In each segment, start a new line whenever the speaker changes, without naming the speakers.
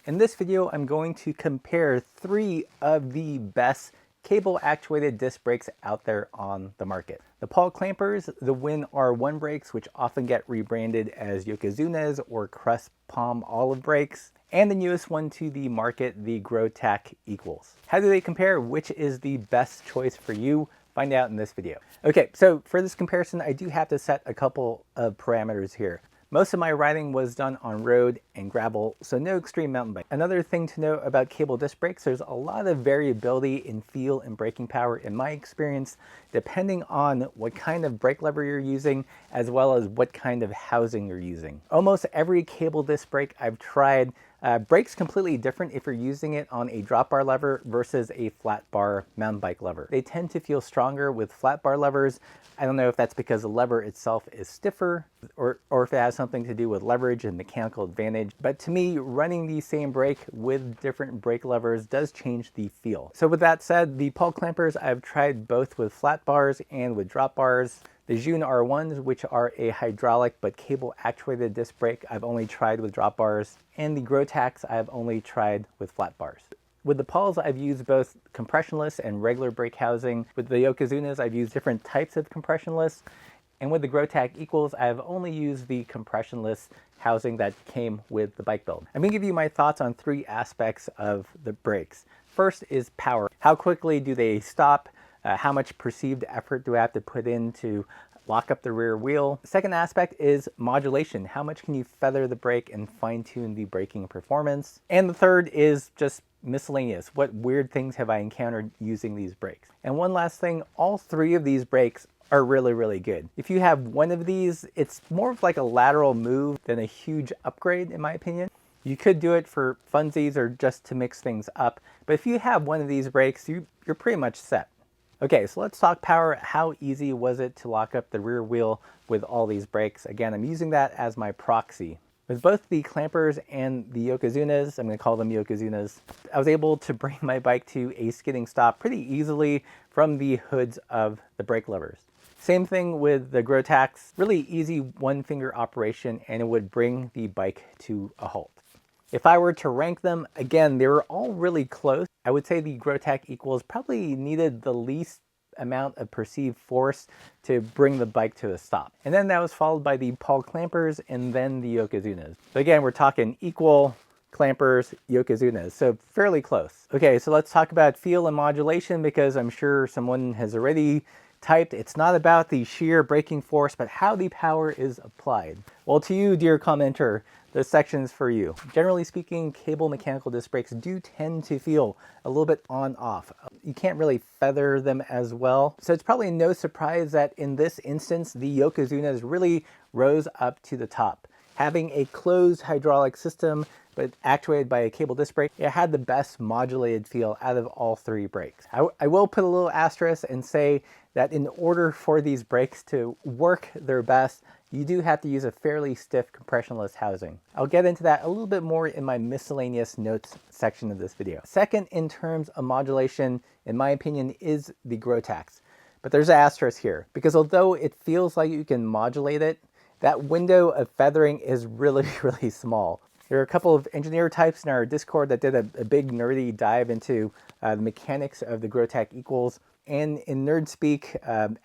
In this video, I'm going to compare 3 of the best cable actuated disc brakes out there on the market. The Paul Klampers, the Win R1 brakes, which often get rebranded as Yokozunas or Crest Palm Olive brakes, and the newest one to the market, the GROWTAC Equals. How do they compare? Which is the best choice for you? Find out in this video. Okay, so for this comparison, I do have to set a couple of parameters here. Most of my riding was done on road and gravel, so no extreme mountain bike. Another thing to note about cable disc brakes, there's a lot of variability in feel and braking power in my experience, depending on what kind of brake lever you're using, as well as what kind of housing you're using. Almost every cable disc brake I've tried brakes completely different if you're using it on a drop bar lever versus a flat bar mountain bike lever. They tend to feel stronger with flat bar levers. I don't know if that's because the lever itself is stiffer or if it has something to do with leverage and mechanical advantage. But to me, running the same brake with different brake levers does change the feel. So with that said, the Paul Klampers, I've tried both with flat bars and with drop bars. The June R1s, which are a hydraulic but cable actuated disc brake, I've only tried with drop bars. And the GROWTACs, I've only tried with flat bars. With the Pauls, I've used both compressionless and regular brake housing. With the Yokozunas, I've used different types of compressionless. And with the GROWTAC Equals, I've only used the compressionless housing that came with the bike build. I'm going to give you my thoughts on 3 aspects of the brakes. First is power. How quickly do they stop? How much perceived effort do I have to put in to lock up the rear wheel? Second aspect is modulation. How much can you feather the brake and fine-tune the braking performance? And the third is just miscellaneous. What weird things have I encountered using these brakes? And one last thing, all 3 of these brakes are really, really good. If you have one of these, it's more of like a lateral move than a huge upgrade, in my opinion. You could do it for funsies or just to mix things up, but if you have one of these brakes, you're pretty much set. Okay, so let's talk power. How easy was it to lock up the rear wheel with all these brakes? Again, I'm using that as my proxy. With both the Klampers and the Yokozunas, I'm going to call them Yokozunas, I was able to bring my bike to a skidding stop pretty easily from the hoods of the brake levers. Same thing with the GROWTACs, really easy one-finger operation, and it would bring the bike to a halt. If I were to rank them, again, they were all really close. I would say the GROWTAC Equals probably needed the least amount of perceived force to bring the bike to a stop. And then that was followed by the Paul Klampers and then the Yokozunas. So again, we're talking equal Klampers, Yokozunas, so fairly close. Okay, so let's talk about feel and modulation, because I'm sure someone has already typed, it's not about the sheer braking force, but how the power is applied. Well, to you, dear commenter, this section's for you. Generally speaking, cable mechanical disc brakes do tend to feel a little bit on-off. You can't really feather them as well. So it's probably no surprise that in this instance, the Yokozunas really rose up to the top. Having a closed hydraulic system, but actuated by a cable disc brake, it had the best modulated feel out of all 3 brakes. I will put a little asterisk and say that in order for these brakes to work their best, you do have to use a fairly stiff compressionless housing. I'll get into that a little bit more in my miscellaneous notes section of this video. Second, in terms of modulation, in my opinion, is the GROWTACs. But there's an asterisk here, because although it feels like you can modulate it, that window of feathering is really, really small. There are a couple of engineer types in our Discord that did a big nerdy dive into the mechanics of the GROWTAC Equals. And in nerd speak,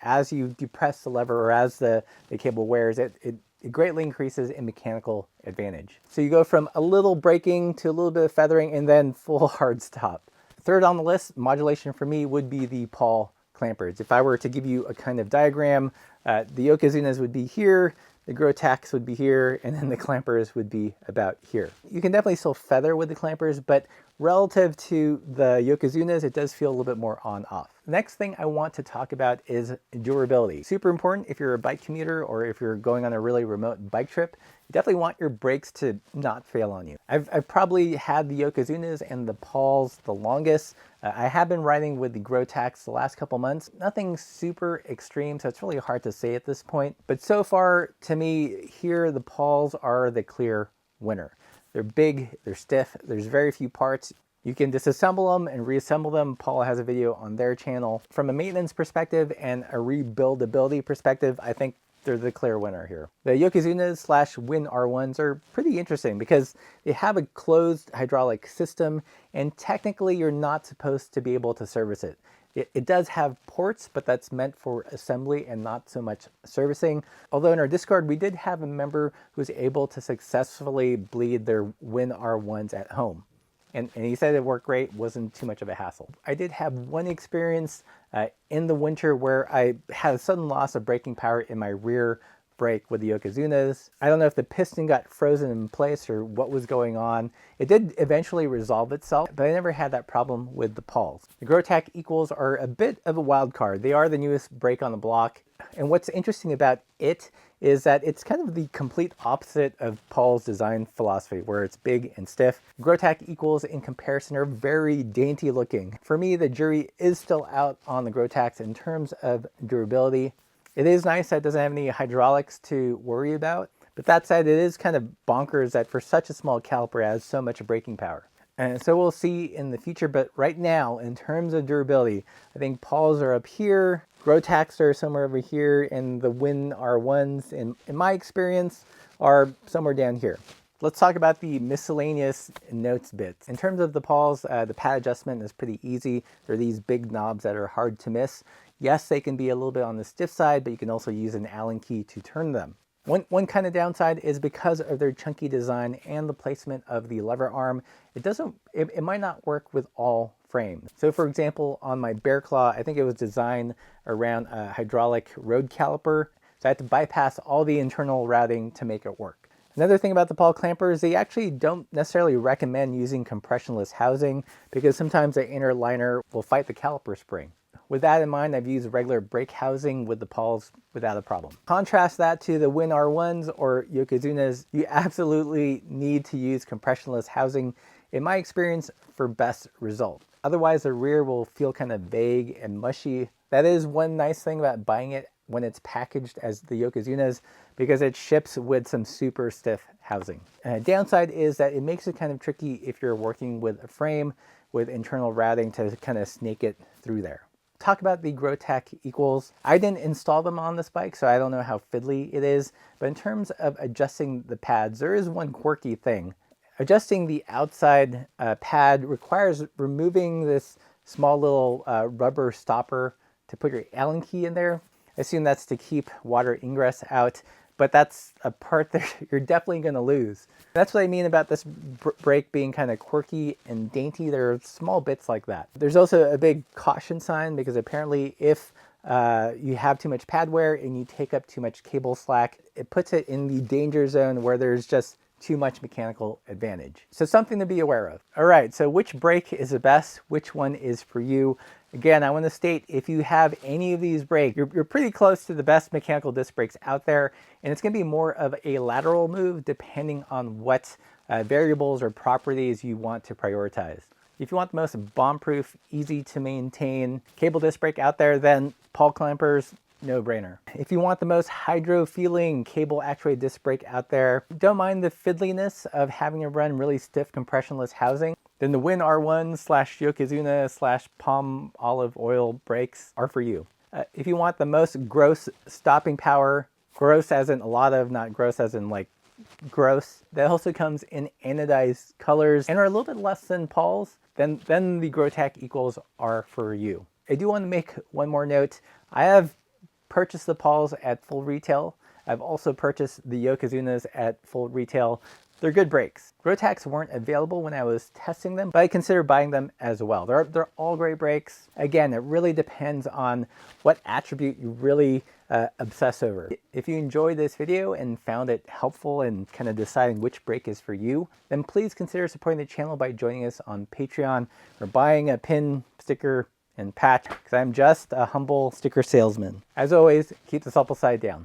as you depress the lever or as the cable wears, it greatly increases in mechanical advantage. So you go from a little braking to a little bit of feathering and then full hard stop. Third on the list, modulation for me would be the Paul Klampers. If I were to give you a kind of diagram, the Yokozunas would be here, the GROWTACs would be here, and then the Klampers would be about here. You can definitely still feather with the Klampers, but relative to the Yokozunas, it does feel a little bit more on-off. Next thing I want to talk about is durability. Super important if you're a bike commuter or if you're going on a really remote bike trip. You definitely want your brakes to not fail on you. I've probably had the Yokozunas and the Pauls the longest. I have been riding with the GROWTACs the last couple months. Nothing super extreme, so it's really hard to say at this point. But so far, to me, here the Pauls are the clear winner. They're big, they're stiff, there's very few parts. You can disassemble them and reassemble them. Paul has a video on their channel. From a maintenance perspective and a rebuildability perspective, I think they're the clear winner here. The Yokozunas slash Win R1s are pretty interesting because they have a closed hydraulic system, and technically you're not supposed to be able to service it. It does have ports, but that's meant for assembly and not so much servicing. Although in our Discord, we did have a member who was able to successfully bleed their Win R1s at home. And he said it worked great, wasn't too much of a hassle. I did have one experience in the winter where I had a sudden loss of braking power in my rear brake with the Yokozunas. I don't know if the piston got frozen in place or what was going on. It did eventually resolve itself, but I never had that problem with the Pauls. The GROWTAC Equals are a bit of a wild card. They are the newest brake on the block. And what's interesting about it is that it's kind of the complete opposite of Paul's design philosophy, where it's big and stiff. GROWTAC Equals in comparison are very dainty looking. For me, the jury is still out on the GROWTACs in terms of durability. It is nice that it doesn't have any hydraulics to worry about, but that said, it is kind of bonkers that for such a small caliper it has so much braking power. And so we'll see in the future, but right now, in terms of durability, I think Pauls are up here, GROWTACs are somewhere over here, and the Win R1s, in my experience, are somewhere down here. Let's talk about the miscellaneous notes bits. In terms of the Pauls, the pad adjustment is pretty easy. There are these big knobs that are hard to miss. Yes, they can be a little bit on the stiff side, but you can also use an Allen key to turn them. One kind of downside is because of their chunky design and the placement of the lever arm, it might not work with all frames. So for example, on my Bear Claw, I think it was designed around a hydraulic road caliper, so I had to bypass all the internal routing to make it work. Another thing about the Paul clampers, they actually don't necessarily recommend using compressionless housing because sometimes the inner liner will fight the caliper spring. With that in mind, I've used regular brake housing with the Pauls without a problem. Contrast that to the Win R1s or Yokozunas, you absolutely need to use compressionless housing, in my experience, for best result. Otherwise, the rear will feel kind of vague and mushy. That is one nice thing about buying it when it's packaged as the Yokozunas, because it ships with some super stiff housing. Downside is that it makes it kind of tricky if you're working with a frame with internal routing to kind of snake it through there. Talk about the GROWTAC Equals. I didn't install them on this bike, so I don't know how fiddly it is, but in terms of adjusting the pads, there is one quirky thing. Adjusting the outside pad requires removing this small little rubber stopper to put your Allen key in there. I assume that's to keep water ingress out, but that's a part that you're definitely going to lose. That's what I mean about this brake being kind of quirky and dainty. There are small bits like that. There's also a big caution sign because apparently if you have too much pad wear and you take up too much cable slack, it puts it in the danger zone where there's just too much mechanical advantage. So something to be aware of. All right, so which brake is the best? Which one is for you? Again, I want to state, if you have any of these brakes, you're pretty close to the best mechanical disc brakes out there, and it's going to be more of a lateral move depending on what variables or properties you want to prioritize. If you want the most bomb-proof, easy to maintain cable disc brake out there, then Paul clampers, no-brainer. If you want the most hydro-feeling cable actuated disc brake out there, don't mind the fiddliness of having to run really stiff compressionless housing, then the Win R1 slash Yokozuna slash palm olive oil brakes are for you. If you want the most gross stopping power, gross as in a lot of, not gross as in like gross, that also comes in anodized colors and are a little bit less than Paul's, then the GROWTAC Equals are for you. I do want to make one more note. I have purchased the Pauls at full retail. I've also purchased the Yokozunas at full retail. They're good brakes. GROWTACs weren't available when I was testing them, but I consider buying them as well. They're all great brakes. Again, it really depends on what attribute you really obsess over. If you enjoyed this video and found it helpful in kind of deciding which brake is for you, then please consider supporting the channel by joining us on Patreon or buying a pin, sticker, and patch, because I'm just a humble sticker salesman. As always, keep the supple side down.